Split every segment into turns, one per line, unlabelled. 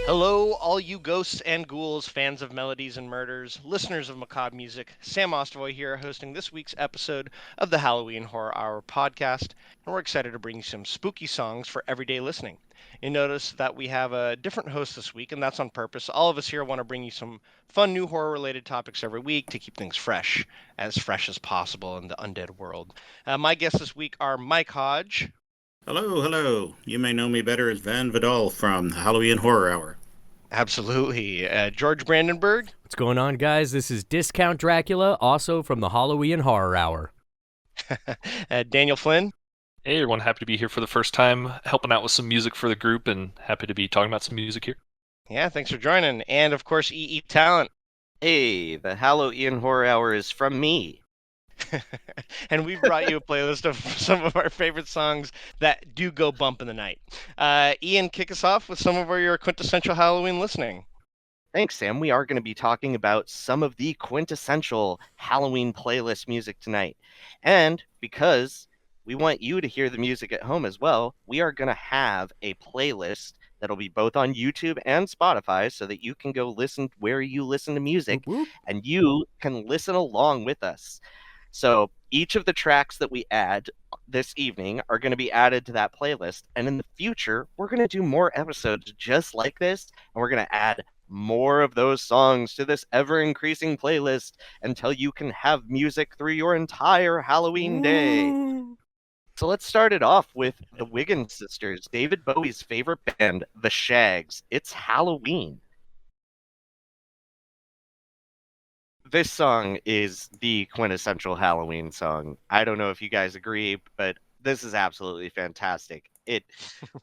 Hello, all you ghosts and ghouls, fans of melodies and murders, listeners of macabre music. Sam Ostervoy here, hosting this week's episode of the Halloween Horror Hour podcast, and we're excited to bring you some spooky songs for everyday listening. You notice that we have a different host this week, and that's on purpose. All of us here want to bring you some fun new horror-related topics every week to keep things fresh as possible in the undead world. My guests this week are Mike Hodge.
Hello, hello. You may know me better as Van Vidal from the Halloween Horror Hour.
Absolutely. George Brandenburg.
What's going on, guys? This is Discount Dracula, also from the Halloween Horror Hour.
Daniel Flynn.
Hey everyone, happy to be here for the first time, helping out with some music for the group, and happy to be talking about some music here.
Yeah, thanks for joining. And of course, EE Talent.
Hey, the Halloween Horror Hour is from me.
And we've brought you a playlist of some of our favorite songs that do go bump in the night. Ian, kick us off with some of your quintessential Halloween listening.
Thanks, Sam. We are going to be talking about some of the quintessential Halloween playlist music tonight. And because we want you to hear the music at home as well, we are going to have a playlist that'll be both on YouTube and Spotify so that you can go listen where you listen to music and you can listen along with us. So each of the tracks that we add this evening are going to be added to that playlist. And in the future, we're going to do more episodes just like this. And we're going to add more of those songs to this ever-increasing playlist until you can have music through your entire Halloween day. So let's start it off with the Wiggins Sisters, David Bowie's favorite band, The Shags. It's Halloween. This song is the quintessential Halloween song. I don't know if you guys agree, but this is absolutely fantastic. It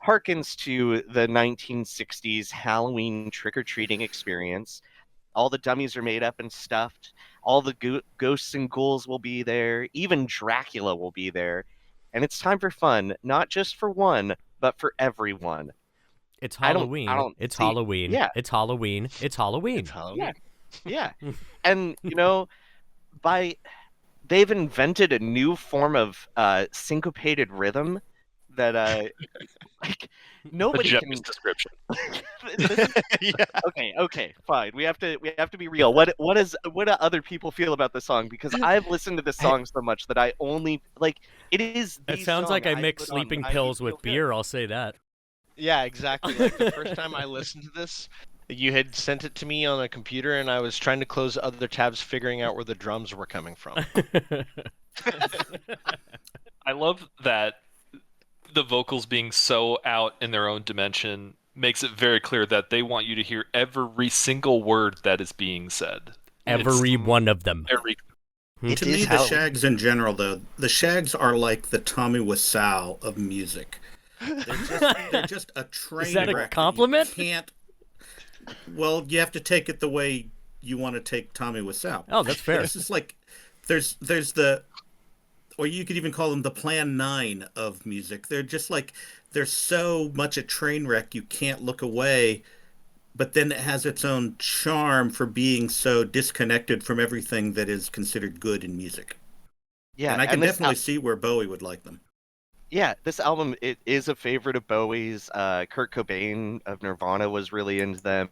harkens to the 1960s Halloween trick-or-treating experience. All the dummies are made up and stuffed. All the ghosts and ghouls will be there. Even Dracula will be there. And it's time for fun, not just for one, but for everyone.
It's Halloween. It's Halloween.
Yeah.
It's Halloween. It's Halloween.
It's Halloween.
Yeah. And, they've invented a new form of syncopated rhythm that, nobody
A
can...
generous description.
Yeah.
Okay, fine. We have to be real. What do other people feel about this song? Because I've listened to this song so much that I only it is.
It sounds like I mix sleeping pills with beer, I'll say that.
Yeah, exactly. Like the first time I listened to this, you had sent it to me on a computer, and I was trying to close other tabs, figuring out where the drums were coming from.
I love that the vocals being so out in their own dimension makes it very clear that they want you to hear every single word that is being said.
Every one of them.
To me, the Shags in general, though, the Shags are like the Tommy Wiseau of music. They're just a train
Is that a
wreck.
compliment?
You can't. Well, you have to take it the way you want to take Tommy Wiseau.
Oh, that's fair.
This is like there's the, or you could even call them the Plan 9 of music. They're just like there's so much a train wreck you can't look away, but then it has its own charm for being so disconnected from everything that is considered good in music.
Yeah,
and I can definitely see where Bowie would like them.
Yeah, this album, it is a favorite of Bowie's. Kurt Cobain of Nirvana was really into them.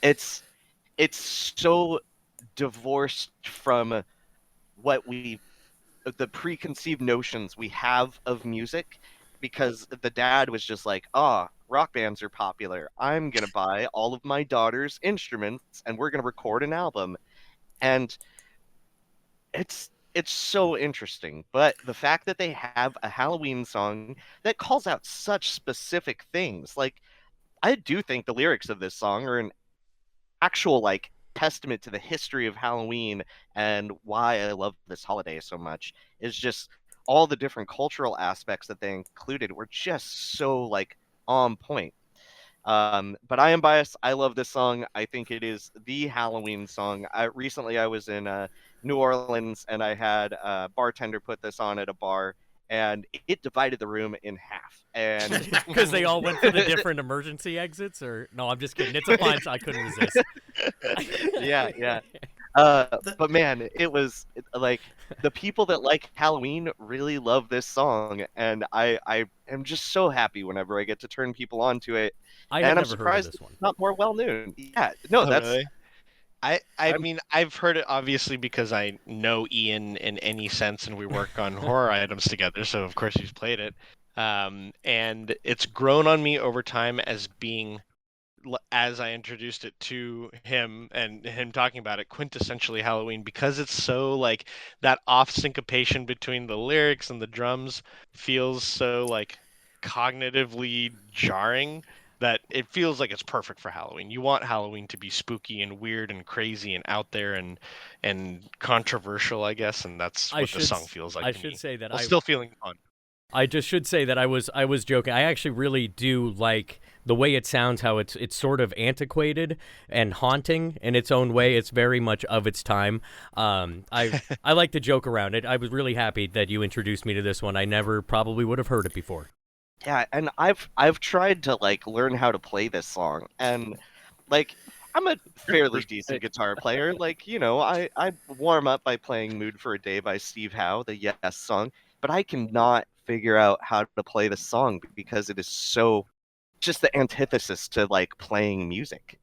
It's so divorced from the preconceived notions we have of music, because the dad was just like, rock bands are popular. I'm going to buy all of my daughter's instruments and we're going to record an album. And it's so interesting. But the fact that they have a Halloween song that calls out such specific things, like, I do think the lyrics of this song are an actual, testament to the history of Halloween and why I love this holiday so much, is just all the different cultural aspects that they included were just so, on point. But I am biased. I love this song. I think it is the Halloween song. Recently I was in New Orleans, and I had a bartender put this on at a bar, and it divided the room in half. And
Because they all went for the different emergency exits? Or no, I'm just kidding. It's a fine song. I couldn't resist.
yeah. But man, it was like the people that like Halloween really love this song, and I am just so happy whenever I get to turn people on to it.
I
And
have
I'm
never heard of
surprised
this
it's
one.
not more well known. Yeah, no,
Oh,
that's
really? I
I'm-
mean, I've heard it obviously because I know Ian in any sense, and we work on horror items together, so of course he's played it. And it's grown on me over time as being, as I introduced it to him and him talking about it, quintessentially Halloween, because it's so like that off syncopation between the lyrics and the drums feels so like cognitively jarring that it feels like it's perfect for Halloween. You want Halloween to be spooky and weird and crazy and out there and controversial, I guess, and that's what the song feels like
I
to
should
me.
say that
While still feeling fun.
I just should say that I was joking. I actually really do like the way it sounds, how it's sort of antiquated and haunting in its own way. It's very much of its time. I like to joke around it. I was really happy that you introduced me to this one. I never probably would have heard it before.
yeah, and I've tried to like learn how to play this song, and like I'm a fairly decent guitar player. Like, I warm up by playing Mood for a Day by Steve Howe, the Yes song, but I cannot figure out how to play the song because it is so just the antithesis to like playing music.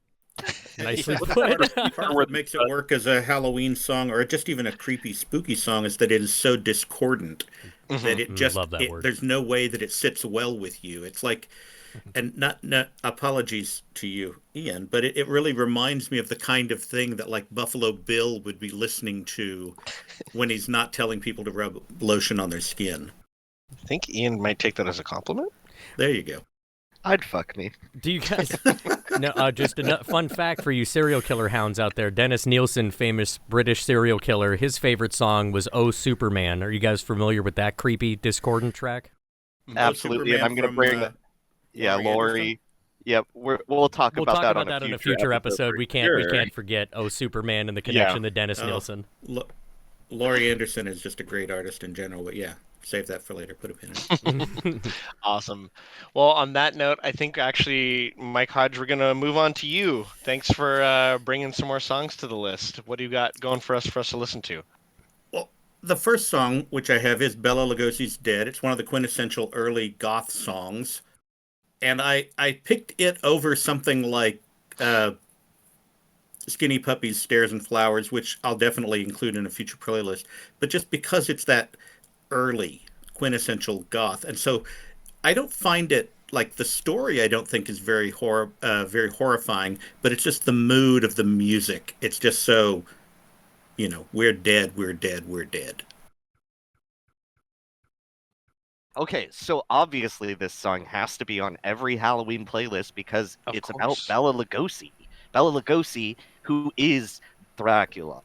Nicely
Part
put.
of what makes it work as a Halloween song, or just even a creepy, spooky song, is that it is so discordant that it just
Love that word.
there's no way that it sits well with you. It's like, and not apologies to you, Ian, but it really reminds me of the kind of thing that like Buffalo Bill would be listening to when he's not telling people to rub lotion on their skin.
I think Ian might take that as a compliment.
There you go.
I'd fuck me.
Do you guys? No, just a fun fact for you serial killer hounds out there. Dennis Nielsen, famous British serial killer, his favorite song was "Oh Superman." Are you guys familiar with that creepy discordant track?
Absolutely, and
Superman
I'm gonna
from,
bring yeah,
Laurie
Lori. Yep, we'll talk
We'll
about
talk
that
about that on a future episode.
for
We
sure.
can't forget "Oh Superman" and the connection to Dennis
Oh.
Nielsen.
Laurie Anderson is just a great artist in general, but yeah, save that for later. Put a pin in it.
Awesome. Well, on that note, I think actually, Mike Hodge, we're going to move on to you. Thanks for bringing some more songs to the list. What do you got going for us to listen to?
Well, the first song, which I have, is Bela Lugosi's Dead. It's one of the quintessential early goth songs. And I picked it over something like Skinny Puppy's Stairs and Flowers, which I'll definitely include in a future playlist. But just because it's that early quintessential goth. And so I don't find it like the story I don't think is very horrifying, but it's just the mood of the music. It's just so, we're dead, we're dead, we're dead.
Okay, so obviously this song has to be on every Halloween playlist because
Of
it's about
course.
Bela Lugosi. Bela Lugosi, who is Dracula.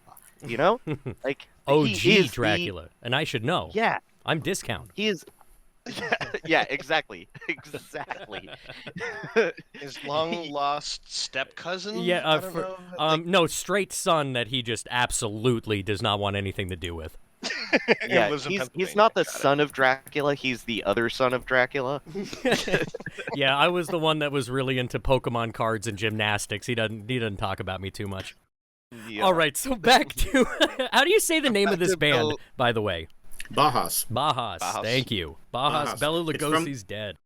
Like
OG
he is
Dracula, and I should know.
Yeah,
I'm Discount.
he is. Yeah, exactly, exactly.
His long lost step cousin?
Yeah,
I don't know.
no, straight son that he just absolutely does not want anything to do with.
Yeah,
lives in
he's
Pennsylvania.
not the
Got it.
son of Dracula. He's the other son of Dracula.
Yeah, I was the one that was really into Pokemon cards and gymnastics. He doesn't talk about me too much.
Yeah.
All right, so back to how do you say the name of this
to
band,
Bill-
by the way?
Bajas.
Bajas.
Bajas.
Thank you. Bajas.
Bajas.
Bela
It's from-
Lugosi's dead.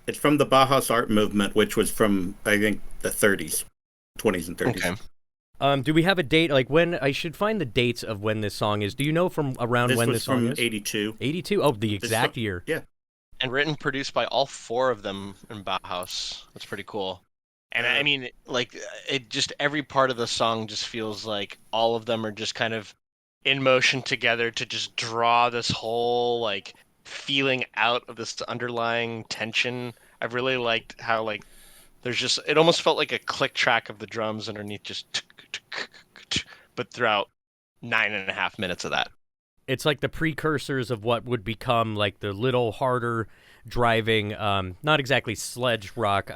It's from the Bajas art movement, which was from, I think, the 30s, 20s and 30s.
Okay.
Do we have a date? Like when I should find the dates of when this song is. Do you know from around
This
when
was
this song
from
is?
82.
82. Oh, the
This
exact
song-
year.
Yeah.
And written, produced by all four of them in Bauhaus. That's pretty cool. And I mean, like, it just, every part of the song just feels like all of them are just kind of in motion together to just draw this whole, like, feeling out of this underlying tension. I've really liked how, like, there's just, it almost felt like a click track of the drums underneath just, but throughout 9.5 minutes of that.
It's like the precursors of what would become like the little harder driving, not exactly sledge rock.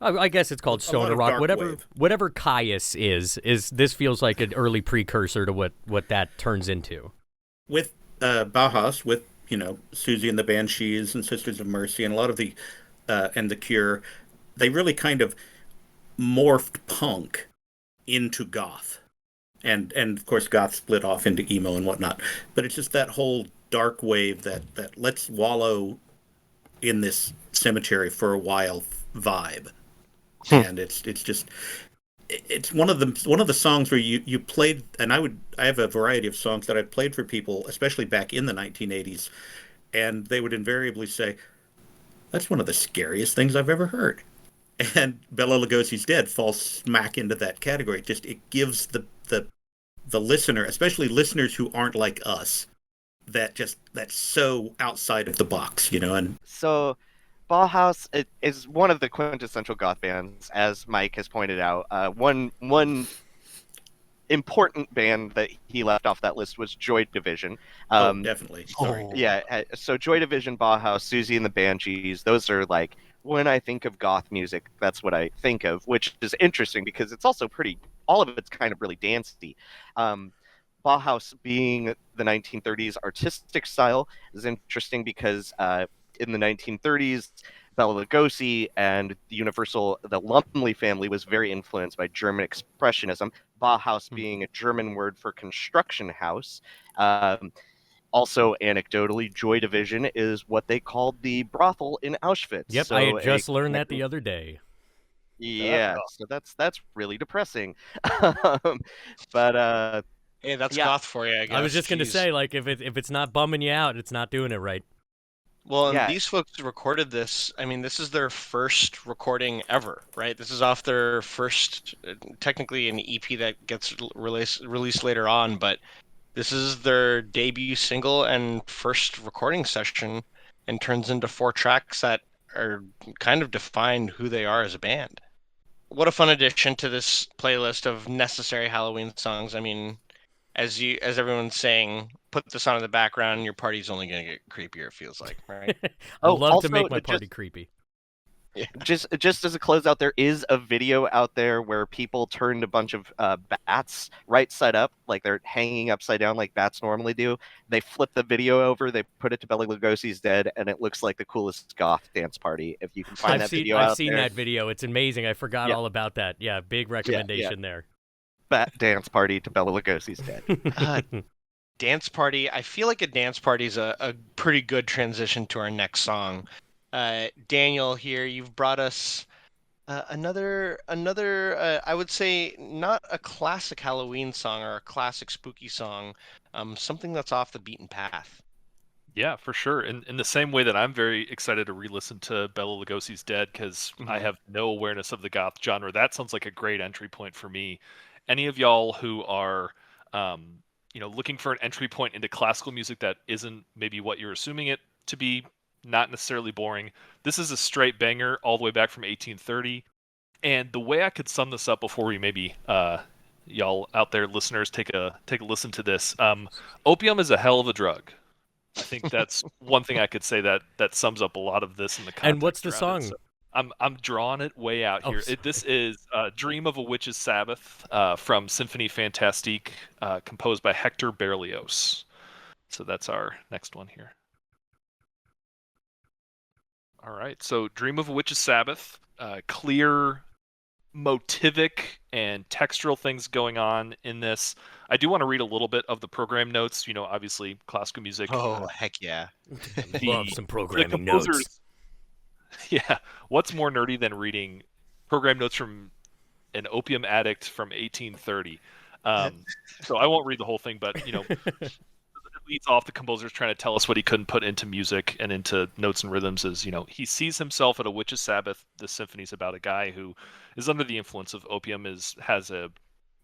I guess it's called
A lot
stoner
of
rock.
dark
Whatever
wave.
whatever Caius is this feels like an early precursor to what that turns into.
With Bajas, with, Susie and the Banshees and Sisters of Mercy and a lot of the, and The Cure, they really kind of morphed punk into goth. and of course goth split off into emo and whatnot. But it's just that whole dark wave that let's wallow in this cemetery for a while vibe. And it's just it's one of the songs where you played, and I have a variety of songs that I've played for people, especially back in the 1980s, and they would invariably say, "That's one of the scariest things I've ever heard." And Bela Lugosi's Dead falls smack into that category. It gives the listener, especially listeners who aren't like us, that's so outside of the box, and
So, Bauhaus is one of the quintessential goth bands, as Mike has pointed out. One important band that he left off that list was Joy Division.
definitely. Sorry.
Yeah, so Joy Division, Bauhaus, Susie and the Banshees, those are like, when I think of goth music, that's what I think of, which is interesting because it's also all of it's kind of really dancey. Bauhaus being the 1930s artistic style is interesting because in the 1930s, Bela Lugosi and the Lumley family was very influenced by German Expressionism, Bauhaus being a German word for construction house. Also, anecdotally, Joy Division is what they called the brothel in Auschwitz.
Yep,
So
I had just learned that the other day.
Yeah, so that's really depressing. But
Hey, that's
Yeah.
goth for you, I guess.
I was just gonna
Jeez.
say, like, if it's not bumming you out, it's not doing it right.
Well, and
Yeah.
these folks recorded this. I mean, this is their first recording ever, right? This is off their first, technically an EP that gets released later on, but this is their debut single and first recording session, and turns into 4 tracks that are kind of define who they are as a band. What a fun addition to this playlist of necessary Halloween songs. I mean, as everyone's saying, put this on in the background, and your party's only going to get creepier, it feels like, right?
I
Oh,
love to make
also,
my party creepy.
just as a closeout, there is a video out there where people turned a bunch of bats right side up, like they're hanging upside down like bats normally do. They flip the video over, they put it to Bela Lugosi's Dead, and it looks like the coolest goth dance party. If you can find
I've
that
seen
video
I've
out
seen
there,
that video. It's amazing. I forgot
Yeah.
all about that. Yeah, big recommendation there.
bat dance party to Bela Lugosi's Dead.
Dance party. I feel like a dance party is a pretty good transition to our next song. Daniel, here you've brought us another. I would say not a classic Halloween song or a classic spooky song. Something that's off the beaten path.
Yeah, for sure. In the same way that I'm very excited to re-listen to Bela Lugosi's Dead because I
Mhm.
have no awareness of the goth genre. That sounds like a great entry point for me. Any of y'all who are, looking for an entry point into classical music that isn't maybe what you're assuming it to be, not necessarily boring. This is a straight banger all the way back from 1830. And the way I could sum this up before we maybe y'all out there listeners take a listen to this, opium is a hell of a drug. I think that's one thing I could say that sums up a lot of this in the context.
And what's the
around it.
song?
So I'm drawing it way out
Oh,
here.
sorry.
This is "Dream of a Witch's Sabbath" from Symphonie Fantastique, composed by Hector Berlioz. So that's our next one here. All right, so "Dream of a Witch's Sabbath," clear motivic and textural things going on in this. I do want to read a little bit of the program notes. Obviously classical music.
Oh, heck yeah.
Love some programming notes.
composers- Yeah, what's more nerdy than reading program notes from an opium addict from 1830? So I won't read the whole thing, but it leads off the composer's trying to tell us what he couldn't put into music and into notes and rhythms is, he sees himself at a witch's sabbath. The symphony's about a guy who is under the influence of opium, has a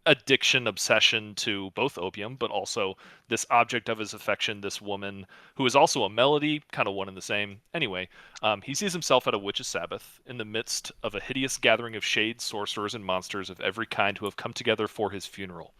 addiction, obsession to both opium, but also this object of his affection, this woman who is also a melody, kind of one and the same. Anyway, he sees himself at a witch's sabbath in the midst of a hideous gathering of shades, sorcerers, and monsters of every kind who have come together for his funeral.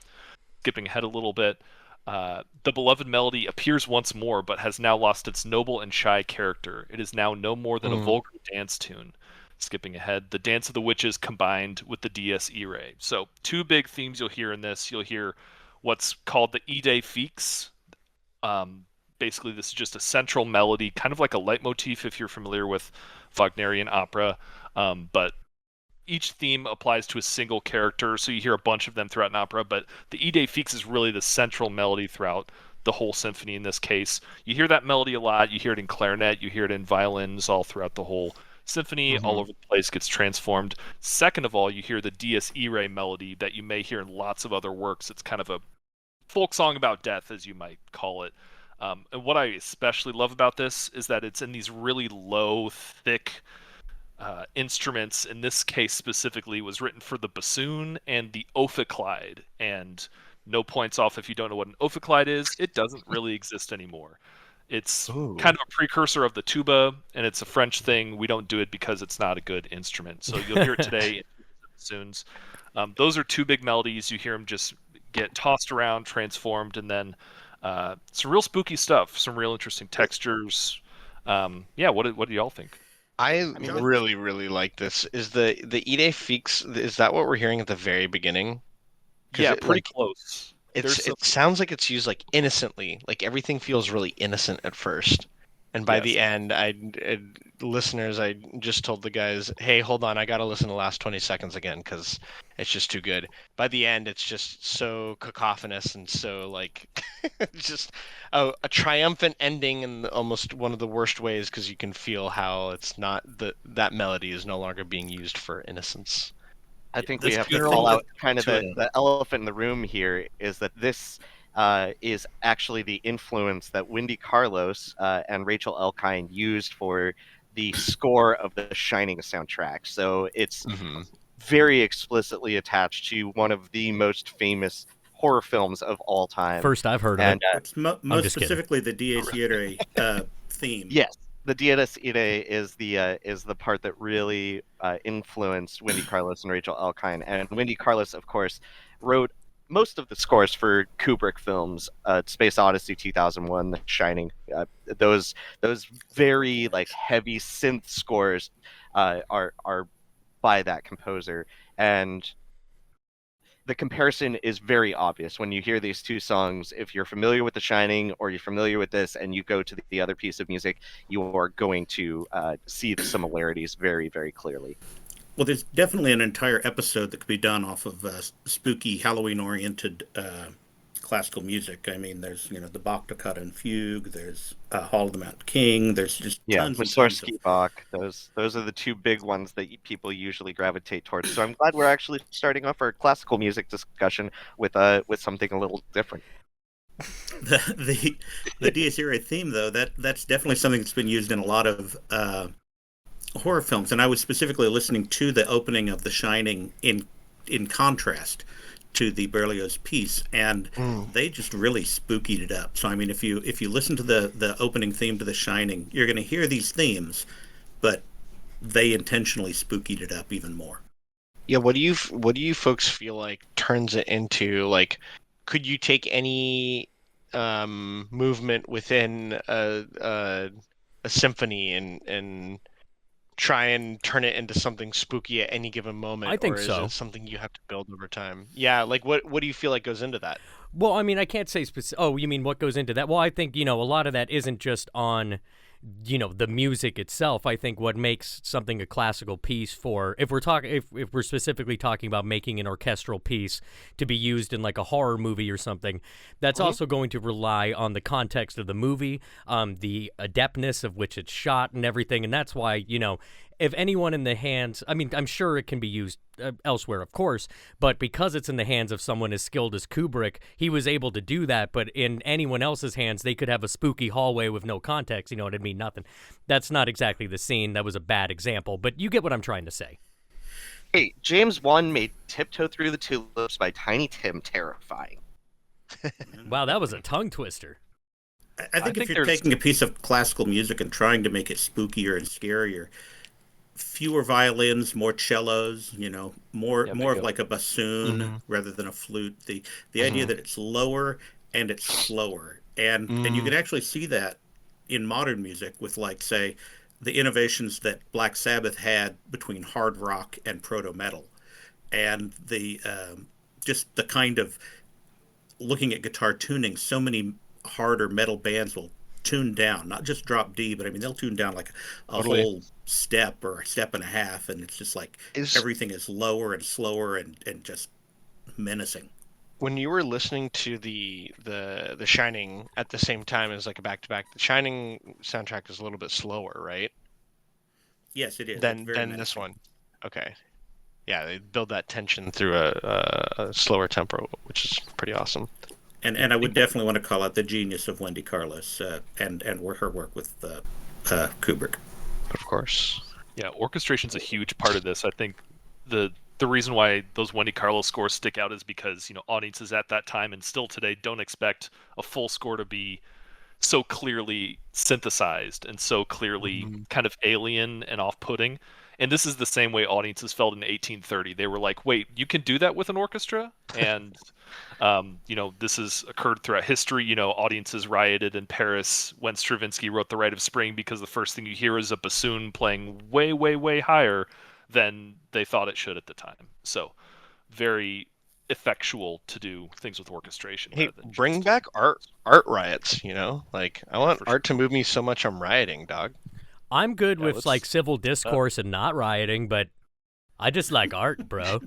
Skipping ahead a little bit, the beloved melody appears once more, but has now lost its noble and shy character. It is now no more than a vulgar dance tune. Skipping ahead, the Dance of the Witches combined with the Dies Irae. So 2 big themes you'll hear in this. You'll hear what's called the Idee Fixe. Basically, this is just a central melody, kind of like a leitmotif if you're familiar with Wagnerian opera, but each theme applies to a single character, so you hear a bunch of them throughout an opera, but the Idée Fixe is really the central melody throughout the whole symphony in this case. You hear that melody a lot. You hear it in clarinet, you hear it in violins all throughout the whole symphony, all over the place, gets transformed. Second of all, you hear the Dies Irae melody that you may hear in lots of other works. It's kind of a folk song about death, as you might call it. And what I especially love about this is that it's in these really low, thick instruments. In this case specifically, was written for the bassoon and the ophicleide. And no points off if you don't know what an ophicleide is. It doesn't really exist anymore. It's kind of a precursor of the tuba, and it's a French thing. We don't do it because it's not a good instrument. So you'll hear it today in bassoons. Those are two big melodies. You hear them just get tossed around, transformed, and then some real spooky stuff, some real interesting textures. What do y'all think?
I really, really like this. Is the Idée Fixe, is that what we're hearing at the very beginning?
Yeah, pretty close.
It sounds like it's used like innocently, like everything feels really innocent at first, and by the end, listeners, I just told the guys, hey, hold on, I gotta listen to the last 20 seconds again because it's just too good. By the end, it's just so cacophonous and so like just a triumphant ending in almost one of the worst ways, because you can feel how it's not that melody is no longer being used for innocence.
I think we have to call out kind of the elephant in the room here, is that this is actually the influence that Wendy Carlos and Rachel Elkind used for the score of the Shining soundtrack. So it's very explicitly attached to one of the most famous horror films of all time.
First I've heard of it.
It's most specifically the Dies Irae theme.
Yes. The Dies Irae is the part that really influenced Wendy Carlos and Rachel Elkind. And Wendy Carlos, of course, wrote most of the scores for Kubrick films, Space Odyssey 2001, The Shining. Those very like heavy synth scores are by that composer, and the comparison is very obvious when you hear these two songs. If you're familiar with The Shining or you're familiar with this and you go to the other piece of music, you are going to see the similarities very, very clearly.
Well, there's definitely an entire episode that could be done off of spooky Halloween-oriented classical music. I mean, there's the Bach Toccata and Fugue. There's Hall of the Mountain King. There's just tons and tons of...
Bach. Those are the two big ones that people usually gravitate towards. So I'm glad we're actually starting off our classical music discussion with something a little different.
The Dies Irae theme, though, that's definitely something that's been used in a lot of horror films, and I was specifically listening to the opening of The Shining in contrast to the Berlioz piece, and they just really spookied it up. So I mean, if you listen to the opening theme to The Shining, you're going to hear these themes, but they intentionally spookied it up even more.
Yeah, what do you folks feel like turns it into? Like, could you take any movement within a symphony and try and turn it into something spooky at any given moment?
I think
or is
so.
it something you have to build over time? Yeah, like what do you feel like goes into that?
Well, I mean, I can't say specific. Oh, you mean what goes into that? Well, I think, a lot of that isn't just on, the music itself. I think what makes something a classical piece for, if we're specifically talking about making an orchestral piece to be used in like a horror movie or something, that's also going to rely on the context of the movie, the adeptness of which it's shot and everything. And that's why, if anyone in the hands, I mean, I'm sure it can be used elsewhere, of course, but because it's in the hands of someone as skilled as Kubrick, he was able to do that. But in anyone else's hands, they could have a spooky hallway with no context. You know what I mean? Nothing. That's not exactly the scene. That was a bad example, but you get what I'm trying to say.
Hey, James Wan made Tiptoe Through the Tulips by Tiny Tim terrifying.
Wow, that was a tongue twister.
I think if you're taking a piece of classical music and trying to make it spookier and scarier, fewer violins, more cellos, more of like a bassoon rather than a flute. The idea that it's lower and it's slower, and you can actually see that in modern music with, like, say, the innovations that Black Sabbath had between hard rock and proto metal, and the just the kind of looking at guitar tuning. So many harder metal bands will tuned down, not just drop D, but I mean they'll tune down like a
Totally.
whole step or a step and a half, and it's just like everything is lower and slower and just menacing.
When you were listening to the Shining at the same time as like a back to back, the Shining soundtrack is a little bit slower, right?
Yes, it is.
Than
It's very
this
menacing.
one. Okay. Yeah, they build that tension through a slower tempo, which is pretty awesome.
And I would definitely want to call out the genius of Wendy Carlos and her work with Kubrick.
Of course.
Yeah, orchestration's a huge part of this. I think the reason why those Wendy Carlos scores stick out is because, audiences at that time and still today don't expect a full score to be so clearly synthesized and so clearly kind of alien and off-putting. And this is the same way audiences felt in 1830. They were like, wait, you can do that with an orchestra? And, this has occurred throughout history. Audiences rioted in Paris when Stravinsky wrote The Rite of Spring because the first thing you hear is a bassoon playing way, way, way higher than they thought it should at the time. So very effectual to do things with orchestration.
Hey,
rather than
bring
just-
back art riots, Like I want art to move me so much I'm rioting, dog.
I'm good
Yeah,
with
let's-
like civil discourse and not rioting, but I just like art, bro.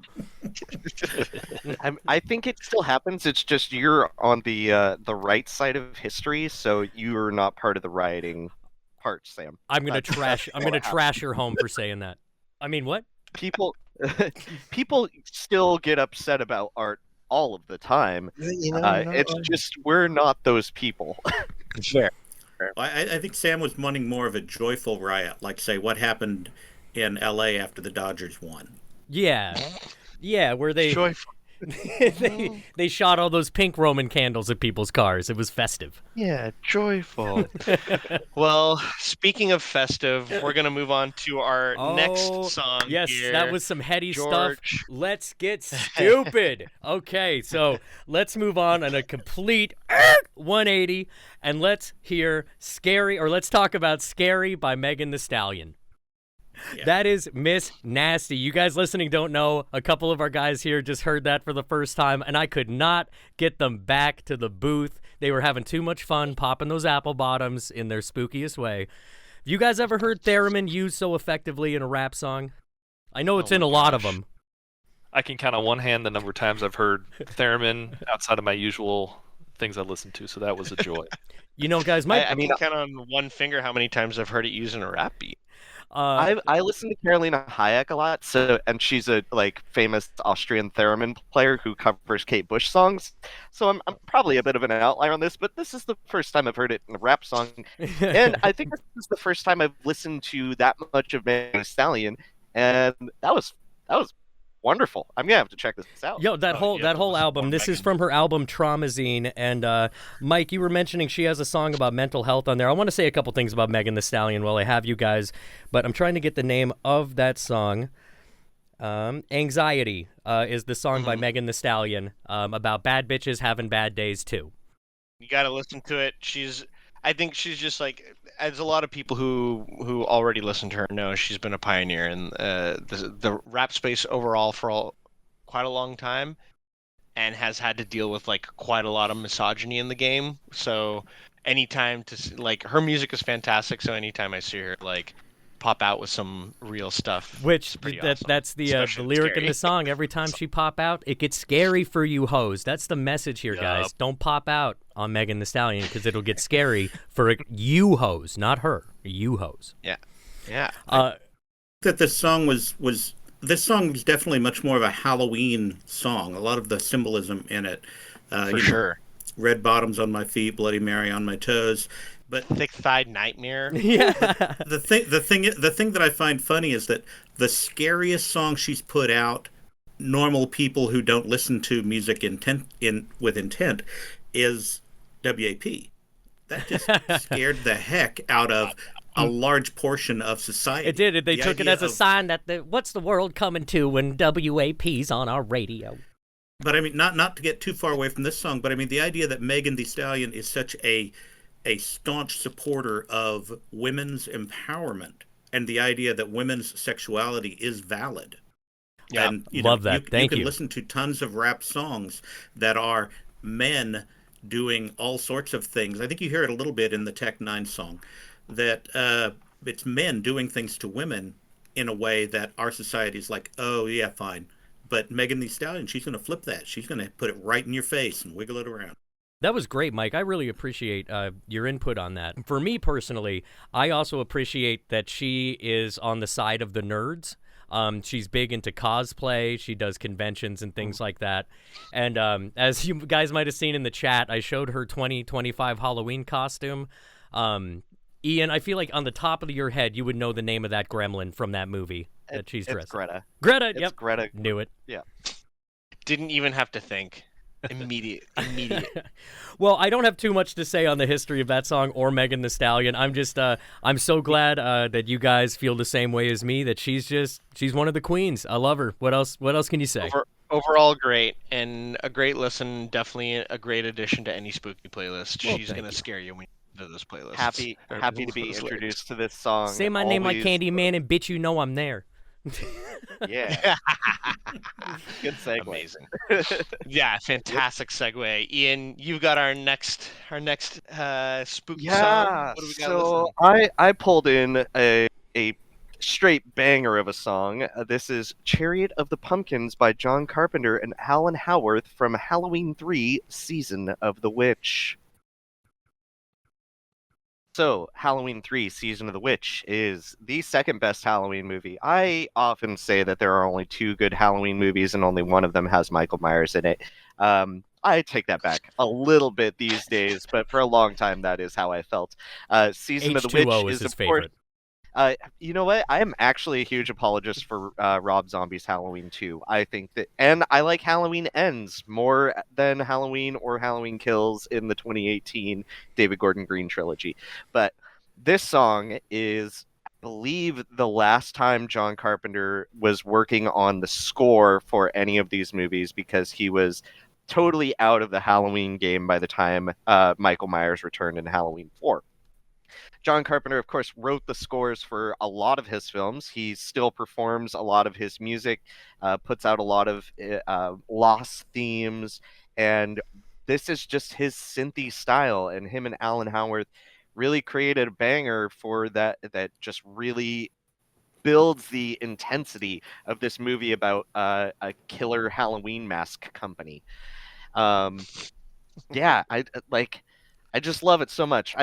I think it still happens. It's just you're on the right side of history, so you're not part of the rioting part, Sam.
I'm gonna
That's-
trash. I'm
what
gonna
happens.
trash your home for saying that. I mean, what?
People people still get upset about art all of the time. It's just we're not those people.
fair.
I think Sam was wanting more of a joyful riot, like say what happened in L.A. after the Dodgers won.
Yeah, where they
Joyful.
they shot all those pink Roman candles at people's cars. It was festive.
Yeah, joyful. Well, speaking of festive, we're gonna move on to our next song.
Yes,
here.
that was some heady stuff.
George.
Let's get stupid. Okay, so let's move on a complete 180, and let's hear "Scary," or let's talk about "Scary" by Megan Thee Stallion.
Yeah.
That is Miss Nasty. You guys listening don't know. A couple of our guys here just heard that for the first time, and I could not get them back to the booth. They were having too much fun popping those apple bottoms in their spookiest way. Have you guys ever heard theremin used so effectively in a rap song? I know it's
Oh
in
my
a lot of
gosh.
them.
I can count on one hand the number of times I've heard theremin outside of my usual things I listen to, so that was a joy.
You know, guys, my
I can count on one finger how many times I've heard it used in a rap beat.
I listen to Carolina Hayek a lot, and she's a famous Austrian theremin player who covers Kate Bush songs. So I'm probably a bit of an outlier on this, but this is the first time I've heard it in a rap song, and I think this is the first time I've listened to that much of Megan Thee Stallion, and that was wonderful. I'm gonna have to check this out.
Yo, that whole album. This is from her album Traumazine. And Mike, you were mentioning she has a song about mental health on there. I want to say a couple things about Megan Thee Stallion while I have you guys, but I'm trying to get the name of that song. Anxiety is the song by Megan Thee Stallion about bad bitches having bad days too.
You got to listen to it. I think she's just like, as a lot of people who already listen to her know, she's been a pioneer in the rap space overall for quite a long time, and has had to deal with like quite a lot of misogyny in the game. So anytime her music is fantastic. So anytime I see her pop out with some real stuff,
Which
it's pretty
that's
awesome.
the
Especially
lyric in
Scary.
the song. Every time she pop out, it gets scary for you hoes. That's the message here, guys.
Yup.
Don't pop out on Megan Thee Stallion because it'll get scary for you hoes, not her. You hoes.
Yeah.
That this song was definitely much more of a Halloween song. A lot of the symbolism in it.
For sure.
Red bottoms on my feet, Bloody Mary on my toes. But
Thick-thighed nightmare.
Yeah.
the thing that I find funny is that the scariest song she's put out, normal people who don't listen to music with intent, is WAP. That just scared the heck out of a large portion of society.
It did. They
The
took it
idea
as a
of-
sign that what's the world coming to when WAP's on our radio?
But I mean, not to get too far away from this song, but I mean, the idea that Megan Thee Stallion is such a staunch supporter of women's empowerment and the idea that women's sexuality is valid.
Yeah,
And,
love that. Thank
you
you.
can listen to tons of rap songs that are men doing all sorts of things. I think you hear it a little bit in the Tech Nine song, that it's men doing things to women in a way that our society is like, oh yeah, fine. But Megan Thee Stallion, she's going to flip that. She's going to put it right in your face and wiggle it around.
That was great, Mike. I really appreciate your input on that. For me personally, I also appreciate that she is on the side of the nerds. She's big into cosplay. She does conventions and things like that. And as you guys might have seen in the chat, I showed her 2025 Halloween costume. Ian, I feel like on the top of your head, you would know the name of that gremlin from that movie that she's dressed.
It's Greta.
Greta,
It's
yep.
Greta.
Knew it.
Yeah.
Didn't even have to think. Immediate.
Well, I don't have too much to say on the history of that song or Megan Thee Stallion. I'm just, I'm so glad that you guys feel the same way as me. That she's one of the queens. I love her. What else can you say?
Overall, great, and a great listen. Definitely a great addition to any spooky playlist.
Well,
She's gonna scare you when you go to those playlists.
Happy to be introduced to this song.
Say my name like Candyman, and bitch, you know I'm there.
Yeah. Good segue.
Amazing. Yeah, fantastic segue. Ian, you've got our next spooky song. What do we got
So I pulled in a straight banger of a song. This is Chariot of the Pumpkins by John Carpenter and Alan Howarth from Halloween 3 Season of the Witch. So, Halloween 3 Season of the Witch is the second best Halloween movie. I often say that there are only 2 good Halloween movies and only one of them has Michael Myers in it. I take that back a little bit these days, but for a long time that is how I felt. Season of the Witch
is his
of course,
favorite.
you know what? I am actually a huge apologist for Rob Zombie's Halloween 2. I think that, and I like Halloween Ends more than Halloween or Halloween Kills in the 2018 David Gordon Green trilogy. But this song is, I believe, the last time John Carpenter was working on the score for any of these movies because he was totally out of the Halloween game by the time Michael Myers returned in Halloween 4. John Carpenter, of course, wrote the scores for a lot of his films. He still performs a lot of his music, puts out a lot of lost themes, and this is just his synthy style. And him and Alan Howarth really created a banger for that just really builds the intensity of this movie about a killer Halloween mask company. Yeah, I just love it so much.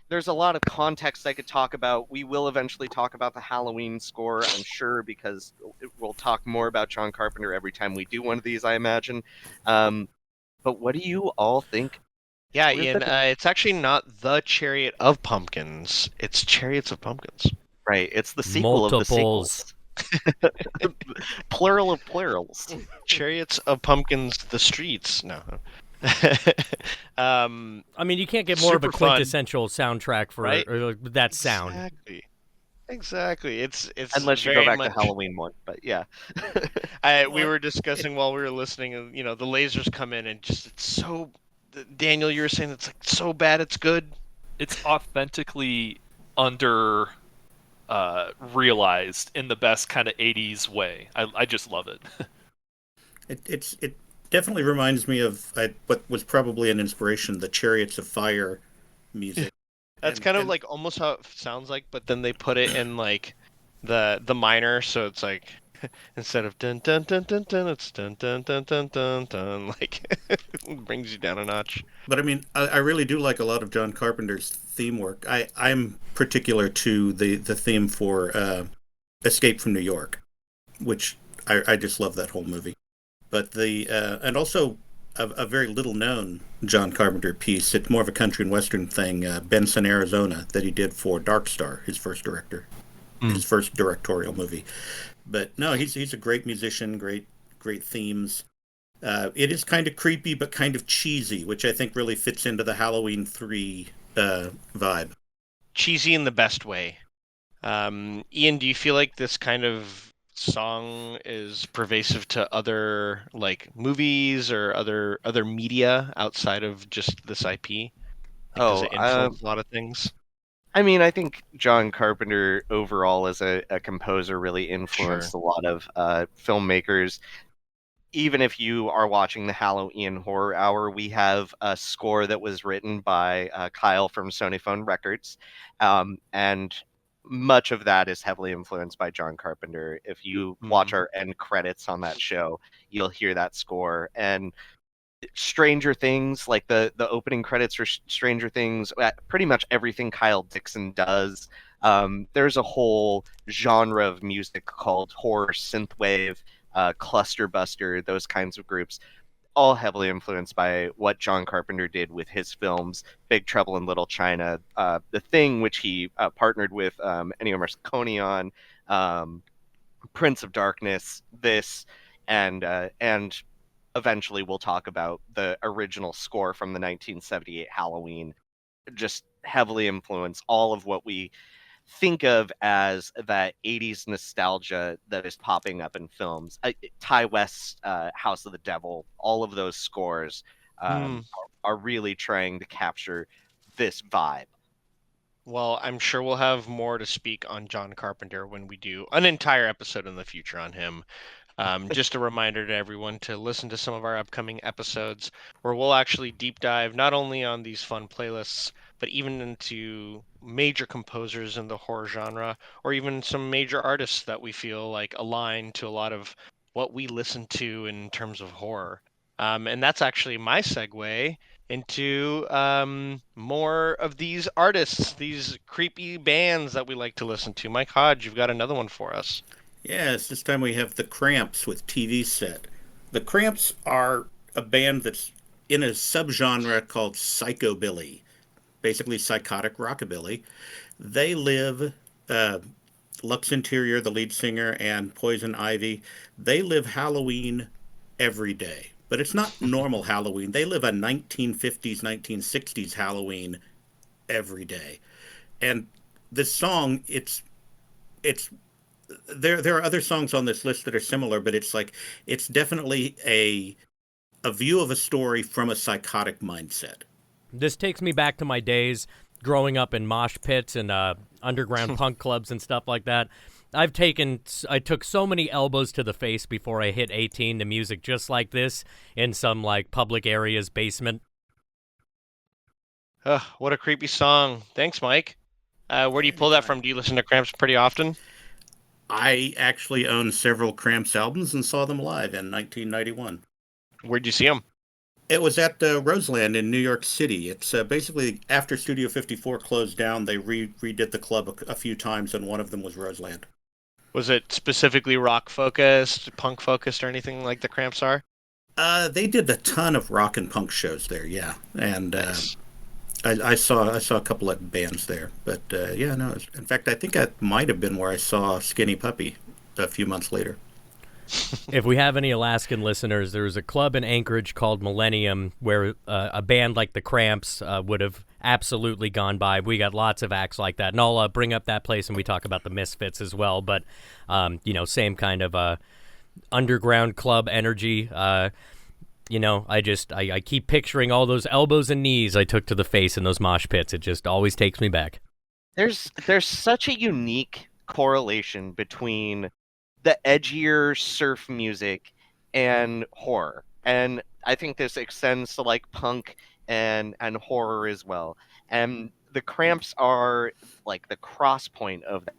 There's a lot of context I could talk about. We will eventually talk about the Halloween score, I'm sure, because we'll talk more about John Carpenter every time we do one of these, I imagine. But what do you all think?
Yeah, Ian, it's actually not the Chariot of Pumpkins. It's Chariots of Pumpkins.
Right, it's the sequel of the
Multiples.
sequels. Plural of plurals.
Chariots of Pumpkins, the streets. No.
I mean, you can't get more of a
Super fun.
quintessential soundtrack for
Right?
that sound.
Exactly. It's
Unless you
very
go back
much,
to Halloween 1, but yeah.
we were discussing while we were listening, and the lasers come in, and just it's so. Daniel, you were saying it's like so bad it's good.
It's authentically under realized in the best kind of 80s way. I just love it.
It definitely reminds me of what was probably an inspiration, the Chariots of Fire music.
That's kind of like almost how it sounds like, but then they put it in like the minor, so it's like instead of dun dun dun dun dun, it's dun dun dun dun dun dun. Like it brings you down a notch.
But I mean, I really do like a lot of John Carpenter's theme work. I'm particular to the theme for Escape from New York, which I just love that whole movie. But and also a very little known John Carpenter piece. It's more of a country and western thing. Benson, Arizona, that he did for Dark Star, his first directorial movie. But no, he's a great musician, great themes. It is kind of creepy, but kind of cheesy, which I think really fits into the Halloween 3 vibe.
Cheesy in the best way. Ian, do you feel like this kind of song is pervasive to other like movies or other media outside of just this IP? Does it influence a lot of things?
I mean, I think John Carpenter overall as a composer really influenced a lot of filmmakers. even if you are watching the Halloween Horror Hour, we have a score that was written by Kyle from Sonyphone Records, and much of that is heavily influenced by John Carpenter. If you watch our end credits on that show, you'll hear that score. And Stranger Things, like the opening credits for Stranger Things, pretty much everything Kyle Dixon does. There's a whole genre of music called horror synthwave, Cluster Buster, those kinds of groups, all heavily influenced by what John Carpenter did with his films, Big Trouble in Little China, The Thing, which he partnered with Ennio Morricone on, Prince of Darkness, this, and eventually we'll talk about the original score from the 1978 Halloween. Just heavily influence all of what we think of as that 80s nostalgia that is popping up in films. Ty West's House of the Devil, all of those scores are really trying to capture this vibe.
Well, I'm sure we'll have more to speak on John Carpenter when we do an entire episode in the future on him. Just a reminder to everyone to listen to some of our upcoming episodes where we'll actually deep dive not only on these fun playlists, but even into major composers in the horror genre, or even some major artists that we feel like align to a lot of what we listen to in terms of horror. And that's actually my segue into more of these artists, these creepy bands that we like to listen to. Mike Hodge, you've got another one for us.
Yes, this time we have the Cramps with TV Set. The Cramps are a band that's in a subgenre called psychobilly, basically psychotic rockabilly. They live, Lux Interior, the lead singer, and Poison Ivy, they live Halloween every day. But it's not normal Halloween. They live a 1950s, 1960s Halloween every day. And this song, it's there are other songs on this list that are similar, but it's definitely a view of a story from a psychotic mindset.
This takes me back to my days growing up in mosh pits and underground punk clubs and stuff like that. I took so many elbows to the face before I hit 18 to music just like this in some like public area's basement.
What a creepy song. Thanks, Mike. Where do you pull that from? Do you listen to Cramps pretty often?
I actually own several Cramps albums and saw them live in 1991.
Where'd you see them?
It was at Roseland in New York City. It's basically after Studio 54 closed down, they redid the club a few times, and one of them was Roseland.
Was it specifically rock focused, punk focused, or anything like the Cramps are?
They did a ton of rock and punk shows there, yeah. And
Nice.
I saw a couple of bands there, but yeah, no. In fact, I think that might have been where I saw Skinny Puppy a few months later.
If we have any Alaskan listeners, there was a club in Anchorage called Millennium where a band like the Cramps would have absolutely gone by. We got lots of acts like that, and I'll bring up that place and we talk about the Misfits as well. But same kind of underground club energy. I keep picturing all those elbows and knees I took to the face in those mosh pits. It just always takes me back.
There's such a unique correlation between the edgier surf music and horror, and I think this extends to like punk and horror as well. And the Cramps are like the cross point of that.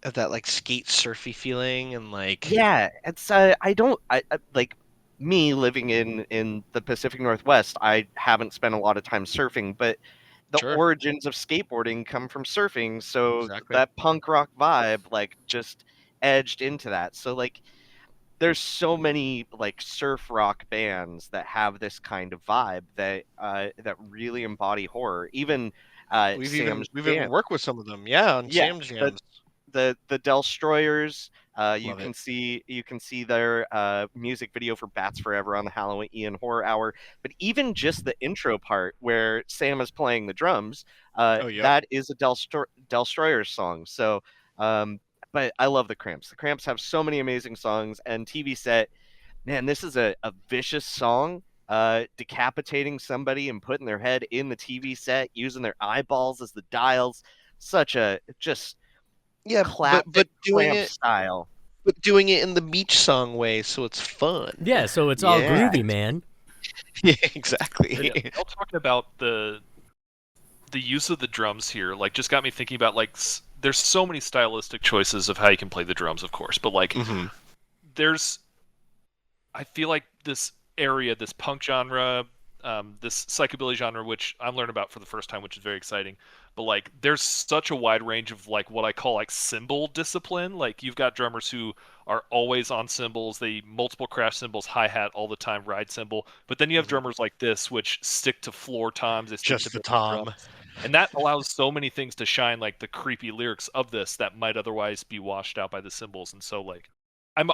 Of that like skate surfy feeling and like
Yeah, it's like me living in the Pacific Northwest. I haven't spent a lot of time surfing, but the
Sure.
origins of skateboarding come from surfing, so
Exactly.
that punk rock vibe like just edged into that. So like there's so many like surf rock bands that have this kind of vibe that really embody horror. Even
we've
Sam's
even
Jam.
worked with some of them. Yeah, on
Yeah,
Sam's jams.
the Delstroyers. You
Love
can
it.
see their music video for Bats Forever on the Halloween Horror Hour. But even just the intro part where Sam is playing the drums,
Oh yeah.
that is a Delstroyers song. So, but I love the Cramps. The Cramps have so many amazing songs, and TV Set, man, this is a vicious song. Decapitating somebody and putting their head in the TV set, using their eyeballs as the dials. Such a just
Yeah,
classic
but doing
Clamp
it
style.
but doing it in the beach song way, so it's fun.
Yeah, so it's all
Yeah.
groovy, man.
Yeah,
And,
exactly.
Y'all talking about the use of the drums here, like, just got me thinking about, like, there's so many stylistic choices of how you can play the drums, of course, but like,
Hmm.
there's, I feel like this area, this punk genre, this psychobilly genre, which I'm learning about for the first time, which is very exciting. But like, there's such a wide range of like what I call like cymbal discipline. Like, you've got drummers who are always on cymbals, they multiple crash cymbals, hi hat all the time, ride cymbal. But then you have
Mhm.
drummers like this, which stick to floor toms, they stick
Just
to
the
bass
tom.
drums. And that allows so many things to shine, like the creepy lyrics of this that might otherwise be washed out by the cymbals. And so like, I'm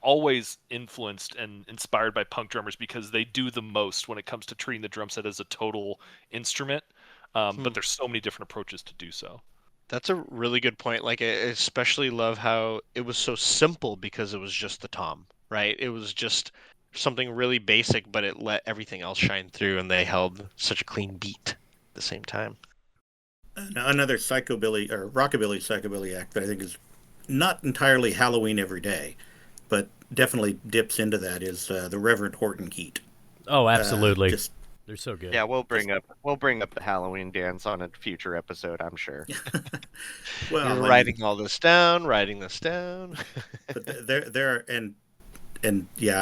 always influenced and inspired by punk drummers because they do the most when it comes to treating the drum set as a total instrument.
Hmm.
But there's so many different approaches to do so.
That's a really good point. Like, I especially love how it was so simple because it was just the tom, right? It was just something really basic, but it let everything else shine through, and they held such a clean beat at the same time.
Another psychobilly or rockabilly psychobilly act that I think is not entirely Halloween every day, but definitely dips into that is the Reverend Horton Heat.
Oh, absolutely.
Just
They're so good.
Yeah, we'll bring up the Halloween dance on a future episode, I'm sure.
well,
You're
I mean,
writing all this down, writing this down.
but there and yeah,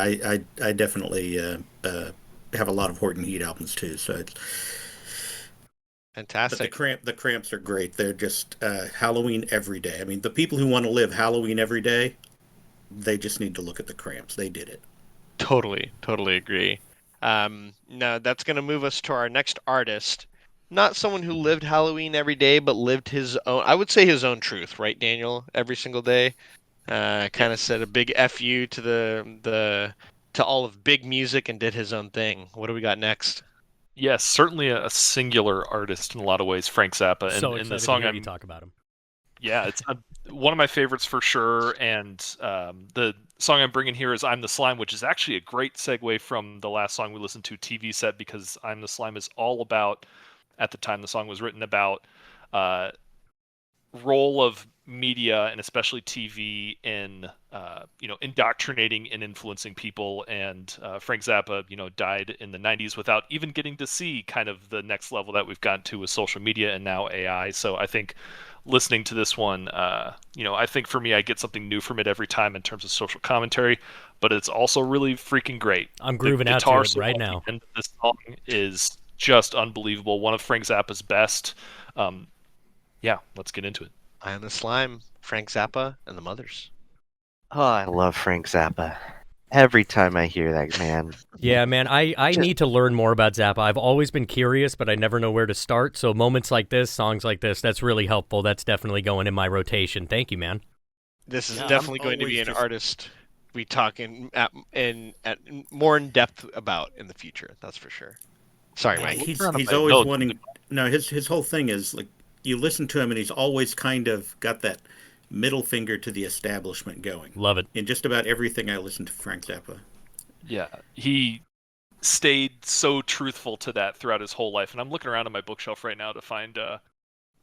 I definitely have a lot of Horton Heat albums too. So it's, but
Fantastic.
the Cramps are great. They're just Halloween every day. I mean, the people who want to live Halloween every day, they just need to look at the Cramps. They did it.
Totally agree. Now that's going to move us to our next artist. Not someone who lived Halloween every day, but lived his own, I would say his own truth, right, Daniel? Every single day. Kind of said a big F you to to all of big music and did his own thing. What do we got next?
Yes, certainly a singular artist in a lot of ways, Frank Zappa. And,
So
and
excited
the song
to hear you talk about him.
yeah, it's one of my favorites for sure. And the song I'm bringing here is "I'm the Slime," which is actually a great segue from the last song we listened to, TV Set, because "I'm the Slime" is all about, at the time the song was written, about uh, role of media and especially TV in indoctrinating and influencing people. And Frank Zappa died in the 90s without even getting to see kind of the next level that we've gotten to with social media and now AI. So I think listening to this one, I think for me I get something new from it every time in terms of social commentary, but it's also really freaking great.
I'm grooving
The
out to
guitar
it
solo
right
at the
now.
end of this song is just unbelievable, one of Frank Zappa's best. Yeah, let's get into it.
I am the Slime, Frank Zappa, and the Mothers.
Oh, I love Frank Zappa. Every time I hear that man.
Yeah, man, I need to learn more about Zappa. I've always been curious, but I never know where to start. So moments like this, songs like this, that's really helpful. That's definitely going in my rotation. Thank you, man.
This is
Yeah, I'm
definitely going to be
always
an
just-
artist we talk at more in depth about in the future. That's for sure. Sorry,
Yeah,
Mike.
he's
We're on a
he's
bit.
always
No,
wanting. No, his whole thing is like you listen to him and he's always kind of got that middle finger to the establishment going.
Love it.
In just about everything I listen to Frank Zappa.
Yeah, he stayed so truthful to that throughout his whole life. And I'm looking around on my bookshelf right now to find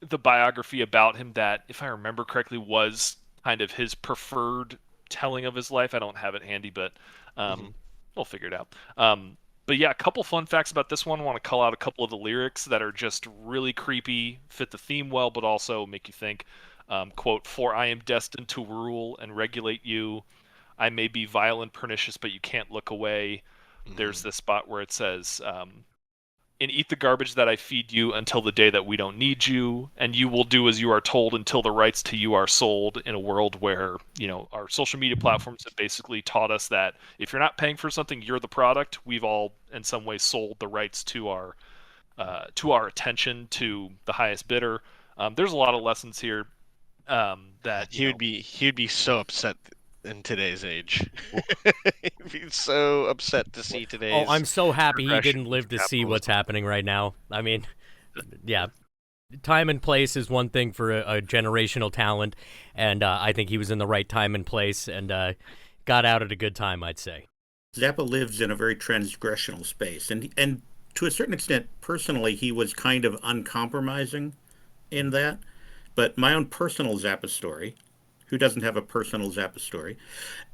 the biography about him that, if I remember correctly, was kind of his preferred telling of his life. I don't have it handy, but we'll figure it out. But yeah, a couple fun facts about this one. I want to call out a couple of the lyrics that are just really creepy, fit the theme well, but also make you think. Quote, "For I am destined to rule and regulate you. I may be vile and pernicious, but you can't look away." There's this spot where it says, "And eat the garbage that I feed you until the day that we don't need you, and you will do as you are told until the rights to you are sold," in a world where, our social media platforms have basically taught us that if you're not paying for something, you're the product. We've all, in some way, sold the rights to our attention to the highest bidder. There's a lot of lessons here that
He would be so upset in today's age. He'd be so upset to see today's.
Oh, I'm so happy he
progression
didn't
of
live to see
capitalism.
what's happening right now. I mean, yeah. Time and place is one thing for a generational talent, and I think he was in the right time and place and got out at a good time, I'd say.
Zappa lives in a very transgressional space, and to a certain extent, personally, he was kind of uncompromising in that. But my own personal Zappa story Who doesn't have a personal Zappa story?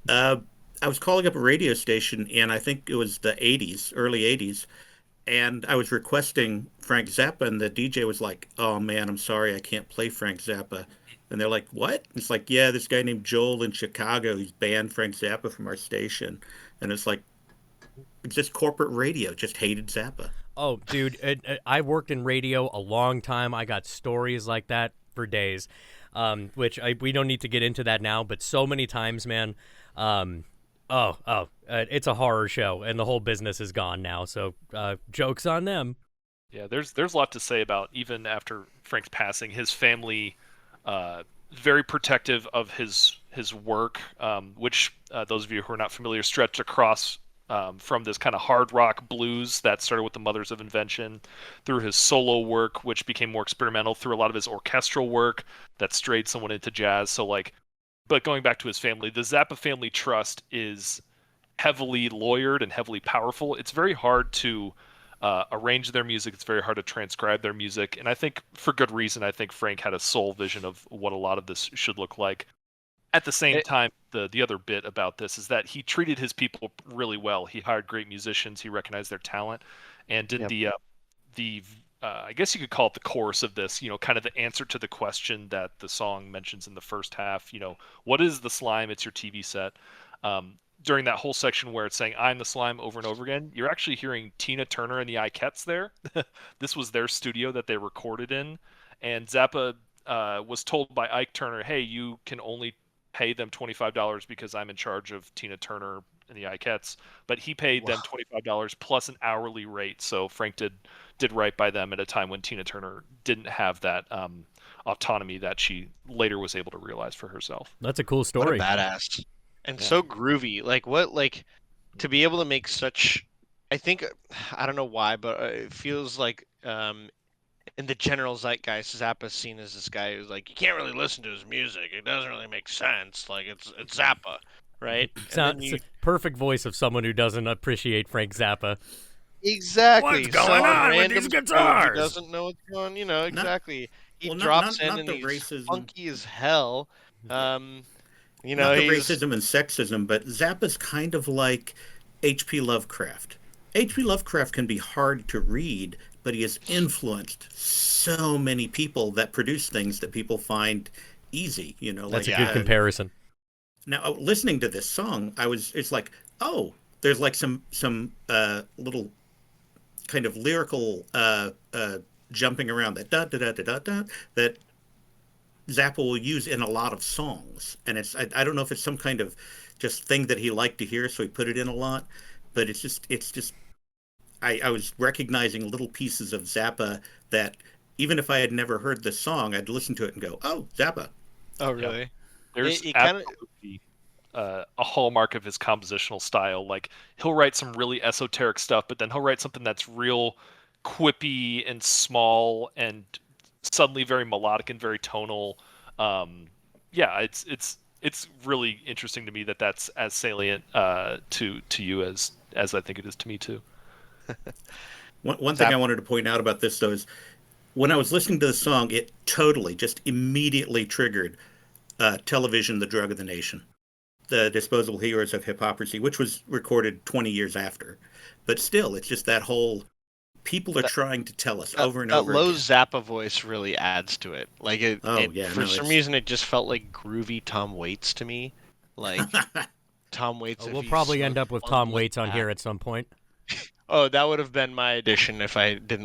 Uh, I was calling up a radio station, and I think it was the '80s, early '80s, and I was requesting Frank Zappa, and the DJ was like, "Oh man, I'm sorry, I can't play Frank Zappa." And they're like, "What?" It's like, "Yeah, this guy named Joel in Chicago, he's banned Frank Zappa from our station." And it's like, it's just corporate radio, just hated Zappa.
Oh, dude, I worked in radio a long time. I got stories like that for days, which we don't need to get into that now. But so many times, man, it's a horror show, and the whole business is gone now. So jokes on them.
Yeah, there's a lot to say about even after Frank's passing, his family very protective of his work, which those of you who are not familiar stretched across from this kind of hard rock blues that started with the Mothers of Invention, through his solo work, which became more experimental, through a lot of his orchestral work that strayed somewhat into jazz. So but going back to his family, the Zappa Family Trust is heavily lawyered and heavily powerful. It's very hard to arrange their music. It's very hard to transcribe their music. And I think for good reason, I think Frank had a sole vision of what a lot of this should look like. At the same time, the other bit about this is that he treated his people really well. He hired great musicians. He recognized their talent, and did the I guess you could call it the chorus of this. Kind of the answer to the question that the song mentions in the first half. What is the slime? It's your TV set. During that whole section where it's saying "I'm the slime" over and over again, you're actually hearing Tina Turner and the Ikettes there. This was their studio that they recorded in, and Zappa was told by Ike Turner, "Hey, you can only pay them $25 because I'm in charge of Tina Turner and the Ikettes," but he paid them $25 plus an hourly rate. So Frank did right by them at a time when Tina Turner didn't have that autonomy that she later was able to realize for herself.
That's a cool story.
What a badass. And so groovy. To be able to make such, I think, I don't know why, but it feels like in the general zeitgeist, Zappa's seen as this guy who's like, you can't really listen to his music. It doesn't really make sense. Like, it's Zappa, right?
Sounds perfect voice of someone who doesn't appreciate Frank Zappa.
Exactly.
What's going on with these guitars?
He doesn't know what's going on, exactly. He
Well,
drops
not
in
the
and he's
racism.
funky as hell.
Not the racism and sexism, but Zappa's kind of like H.P. Lovecraft. H.P. Lovecraft can be hard to read, but he has influenced so many people that produce things that people find easy.
That's a good comparison.
Now, listening to this song, it's like, oh, there's like some little kind of lyrical jumping around that da da da da da da that Zappa will use in a lot of songs, and I don't know if it's some kind of just thing that he liked to hear, so he put it in a lot, but it's just I was recognizing little pieces of Zappa that even if I had never heard the song, I'd listen to it and go, "Oh, Zappa."
Oh, really?
Yeah. There's absolutely a hallmark of his compositional style. Like, he'll write some really esoteric stuff, but then he'll write something that's real quippy and small and suddenly very melodic and very tonal. It's really interesting to me that that's as salient to you as I think it is to me too.
One thing I wanted to point out about this, though, is when I was listening to the song, it totally, just immediately triggered Television, the Drug of the Nation, the Disposable Heroes of Hypocrisy, which was recorded 20 years after. But still, it's just that whole, people are trying to tell us over and over
again. That low
again.
Zappa voice really adds to it. Like, for some reason, it just felt like groovy Tom Waits to me. Like, Tom Waits.
We'll probably end up with Tom Waits on here at some point.
Oh, that would have been my addition if I didn't